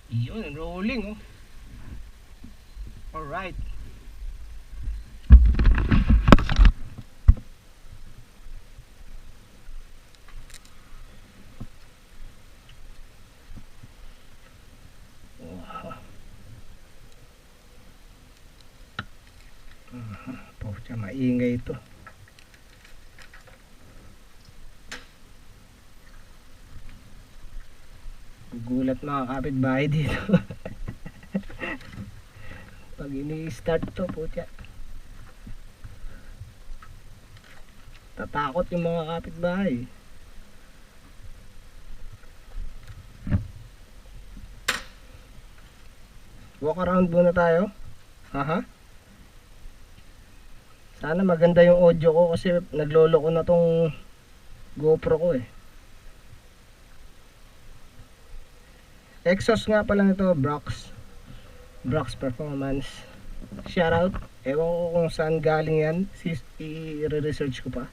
Yun, rolling oh. Alright. Pucha, maingay ito. Gulat mga kapitbahay dito. Pag ini-start to, pucha, tatakot yung mga kapitbahay. Walk around muna tayo. Haha. Sana maganda yung audio ko kasi naglolo ko na tong GoPro ko eh. Exhaust nga pala nito, Brox Performance. Shoutout. Ewan ko kung saan galing yan. I-research ko pa.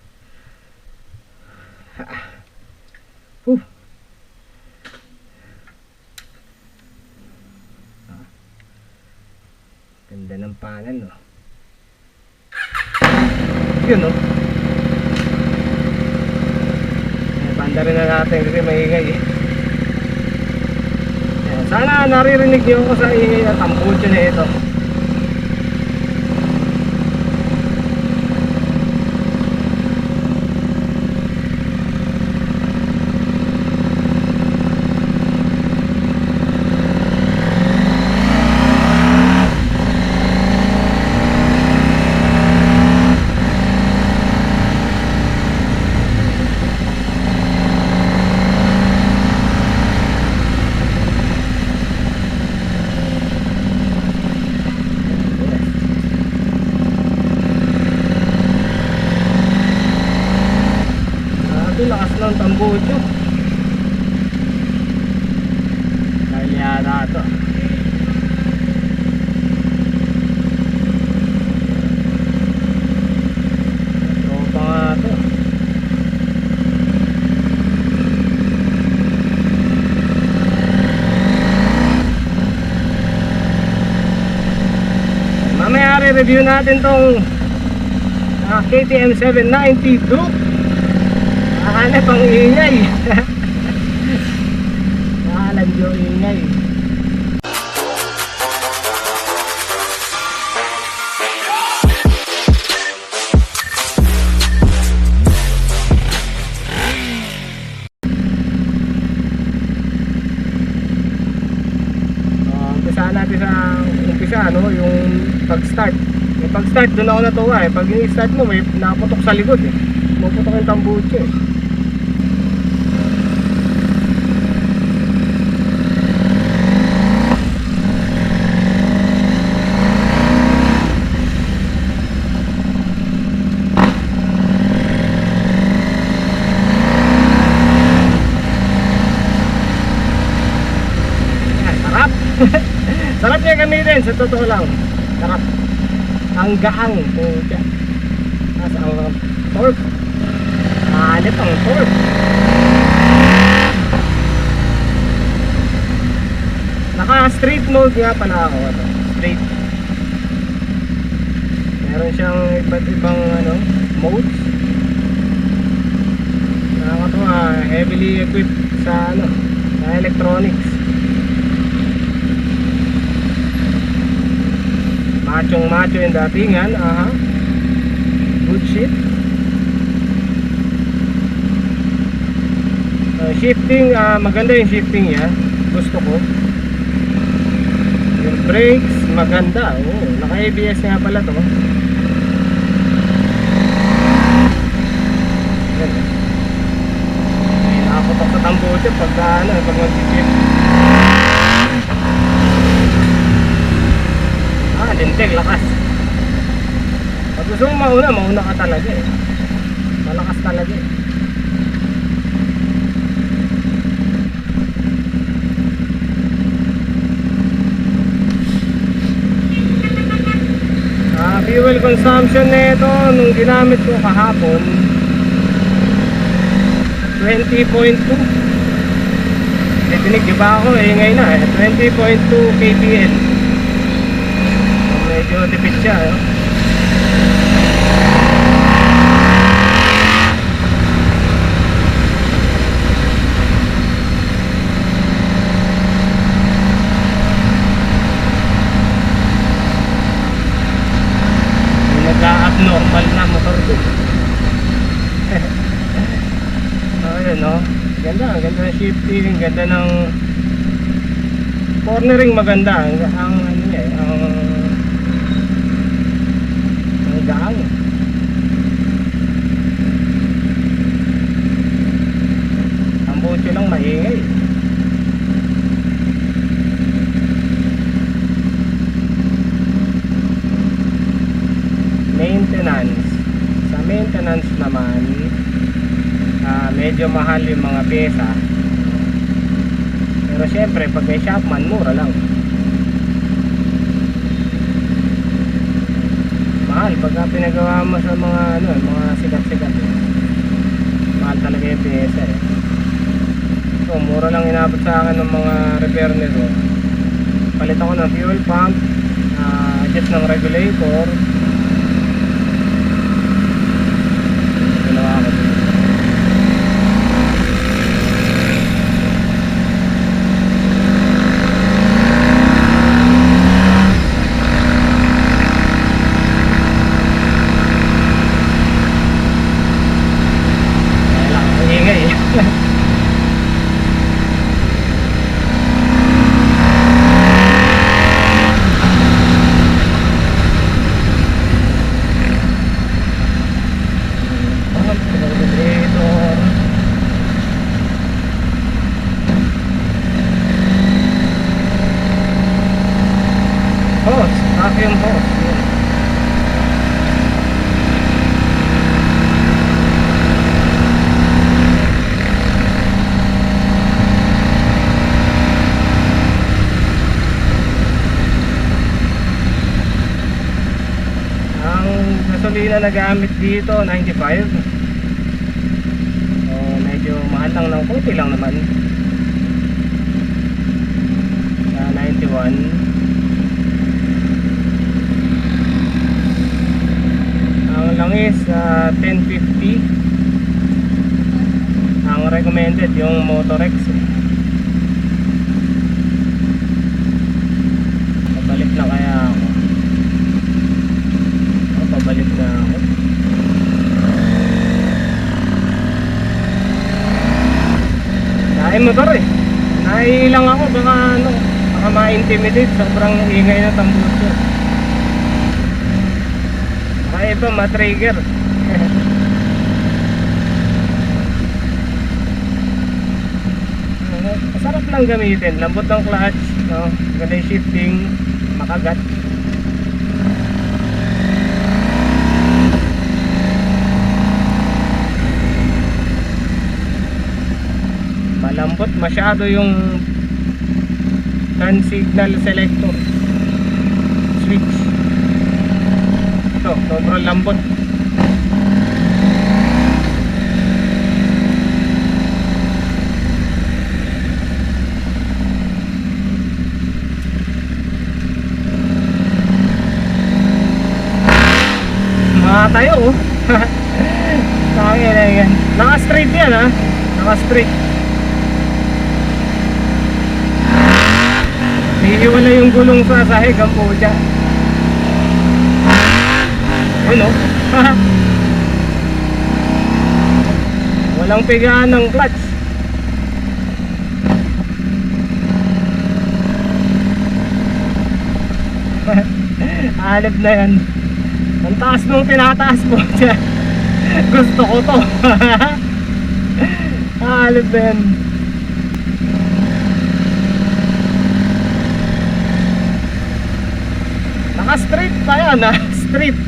Ganda ng panel, no? Yun, no? Banda rin na natin kasi maingay eh. Sana naririnig nyo ako sa ingay na tambucho na ito. Lakas ng tambucho. Kaya na ito. Tropa nga ito. Mamaya re-review natin tong KTM 790 Duke. Akala pang ingay. Nakalan yung ingay. Umpisa natin sa umpisa, ano, yung pag-start. Yung pag-start, doon ako natuwa eh. Pag i-start mo, may naputok sa likod eh. Puputok yung tambucho eh. Sarap. Sarap niya gamitin, sa totoo lang. Sarap. Ang gaang. Nasa ang torque. Alit ang torque. Naka straight mode nga pala ako. Ito. Straight. Meron siyang iba't ibang ano, modes. Nakakatuwa, heavily equipped sa ano, sa electronics. Machong macho yung datingan. Aha. Good shit. Shifting, maganda yung shifting niya. Gusto ko. Yung brakes, maganda. Oh, naka ABS nga pala to. Nakaputok sa tambucho pagka ano, pag mag-shift. Lintik, lakas. Pag gusto mo mauna ka talaga eh. Malakas talaga eh. Fuel consumption nito nung ginamit ko kahapon 20.2. Dinig di ba ako? Ingay na 20.2 kpl. Medyo tipid siya, no? Nagka-abnormal na motor ko. Ayun, no? Ganda ng shifting, ganda ng cornering, maganda ang ano niya, ang gaang. Ang botyo lang maingay. Sa maintenance naman, medyo mahal yung mga pyesa, pero syempre pag may shopman, mura lang. Mahal pagka pinagawa mo sa mga mga sikat-sikat, mahal talaga yung pyesa, eh. So mura lang inabot sa akin ng mga repair nito. Palit ako ng fuel pump, adjust ng regulator. Vacuum hose. Ang gasolina na gamit dito 95. So medyo mahal lang ng konti lang naman. Sa 91. Langis 1050 ang recommended, yung Motorex. Pabalik na kaya ako. Pabalik na ako. Dahil motor eh, naiilang ako, baka ma-intimidate, sobrang ingay na tambuso. Iba ma-trigger. Masarap lang gamitin, lambot ng clutch, no? Ganda yung shifting, makagat. Malambot masyado yung turn signal selector switch. Sobrang lambot. Tayo oh. Tangin na yan. Naka-straight yan ha. Naka-straight. Hihiwala yung gulong sa sahig ang po dyan. Ano? Walang pigaan ng clutch. Alib na yan. Ang taas nung tinataas mo. Gusto ko to. Alib na yan. Naka-straight pa yan ha. Straight.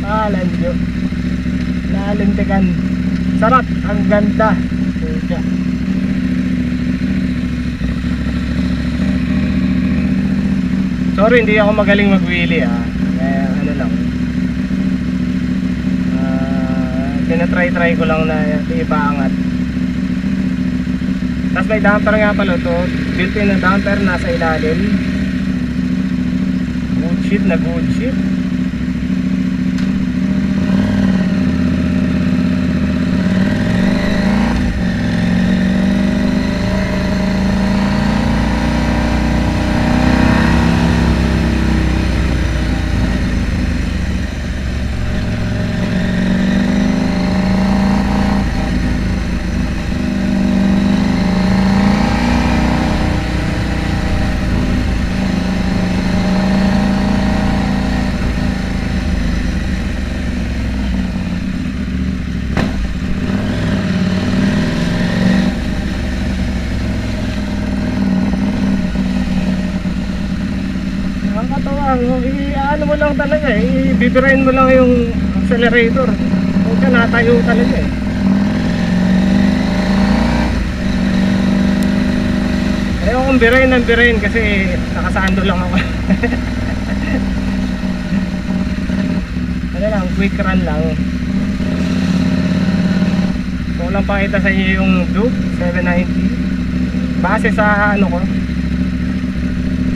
Alam nyo, nalintikan. Sarap, ang ganda. Sorry, hindi ako magaling mag-wheelie ano lang, tinatry ko lang na ipaangat. Tapos may damper nga pala to, built-in na damper nasa ilalim. Good shit na good shit. Ano mo lang talaga bibirain mo lang yung accelerator. Huwag ka natayo talaga Ayaw kong birain ng birain kasi nakasando lang ako. Ano lang, quick run lang. So lang pakita sa inyo yung Duke 790 base sa ano ko,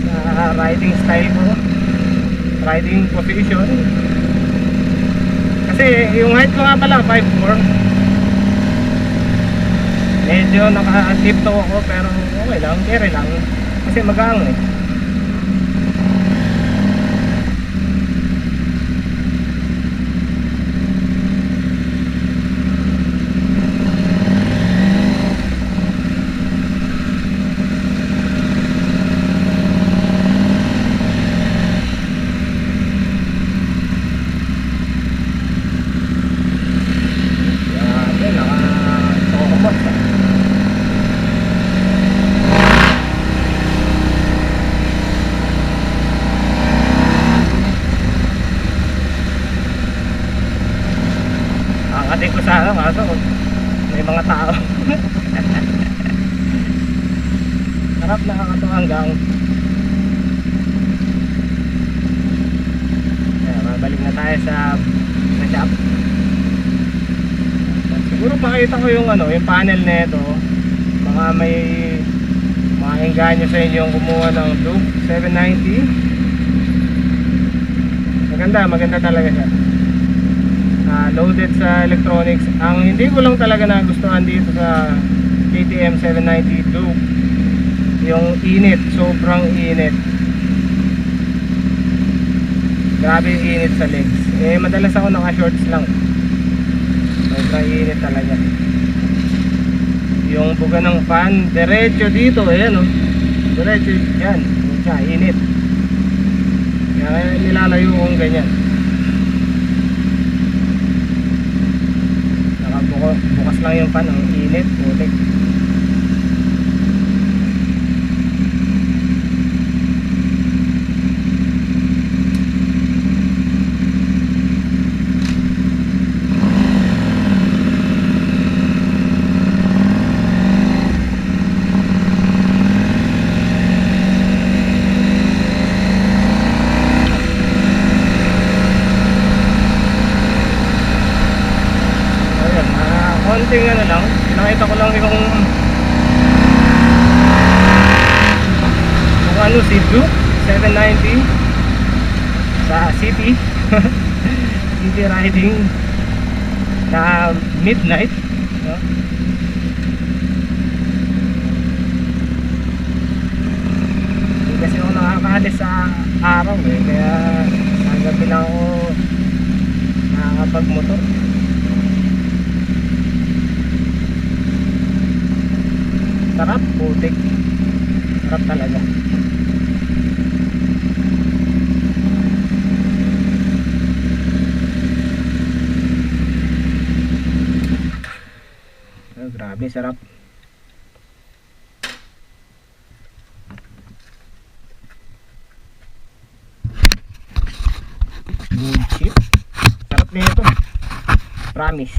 sa riding style ko, riding position. Kasi yung height ko nga pala 5'4", medyo naka-tiptoe ako pero okay lang, carry lang kasi magaang Ating ko sana kaso may mga tao. Harap nakakatawa hanggang babalik na tayo sa shop. Siguro pakita ko yung yung panel na ito. Baka may maengganyo sa inyo yung kumuha ng Duke 790. Maganda talaga siya. Loaded sa electronics. Ang hindi ko lang talaga nagustuhan dito sa KTM 790 Duke, yung init, sobrang init. Grabe yung init sa legs. Madalas ako naka-shorts lang. Sobrang init talaga. Yung buga ng fan, diretso dito, ayan diretso yan, init. Kaya nilalayo kong ganyan. Bukas lang yung pan, ang init, putik. Konting lang, nakita ko lang yung si Duke 790 sa city. City riding na midnight, no? Hindi kasi ako nakakaalis sa araw kaya sa gabi lang ako nakakapag-motor. Sarap, putik. Sarap talaga. Grabe, sarap. Good chip. Sarap nito. Promise.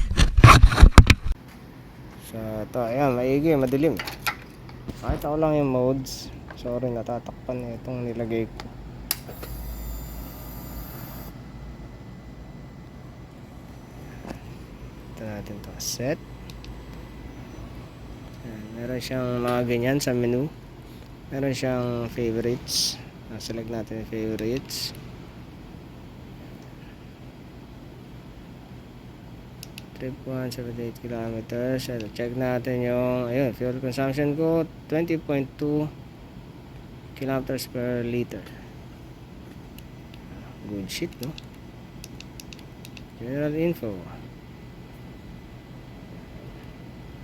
So, ito, ayan, maigi, madilim. Kahit ako lang yung modes. Sorry, natatakpan na itong nilagay ko. Ito natin to set. Meron siyang mga ganyan sa menu. Meron siyang favorites. Select natin yung favorites. Trip 178 kilometers. Check natin yung ayun, fuel consumption ko 20.2 kilometers per liter. Good shit, no? General info.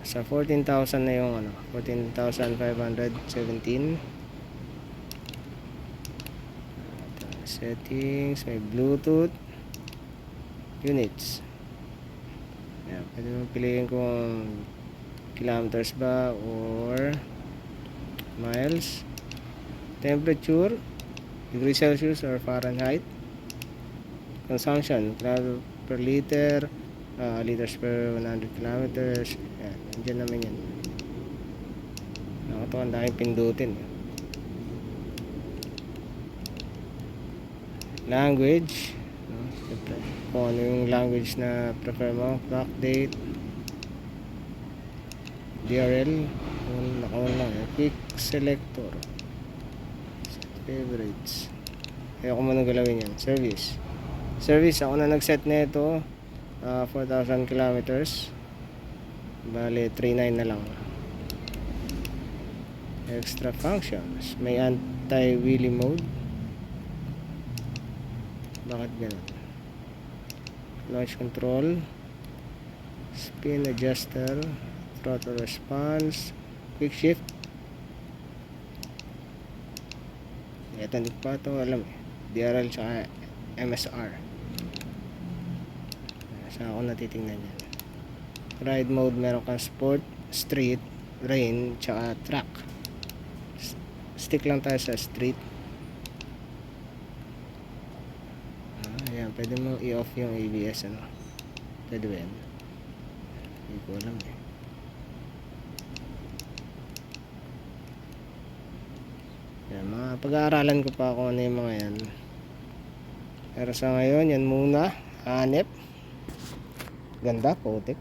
Sa 14,000 na yung ano, 14,517. Settings, may Bluetooth, units. Yan, pwede mo piliin kung kilometers ba or miles. Temperature, degree Celsius or Fahrenheit. Consumption, per liter, liters per 100 kilometers. Yan, nandiyan naman yan. Nakatawa, ang daming pindutin. Language, no? Kung ano yung language na prefer mo. Clock date, DRL, nakaon lang. Quick selector, favorites. Ayoko mo nang galawin yan. Service, ako na nag-set na ito. 4,000 kilometers. Bale 3,900 na lang. Extra functions, may anti-wheelie mode. Bakit ganun? Launch control, spin adjuster, throttle response, quick shift. Ito hindi pa ito alam eh. DRL tsaka MSR. Saan ako natitingnan yan? Ride mode, meron kang sport, street, rain, tsaka track. Stick lang tayo sa street. Ayan, pwede mo i-off yung ABS, ano? Pwede ba yan? Hindi ko alam eh. Yan, mga pag-aaralan ko pa kung ano yung mga yan. Pero sa ngayon, yan muna. Hanep. Ganda, putik.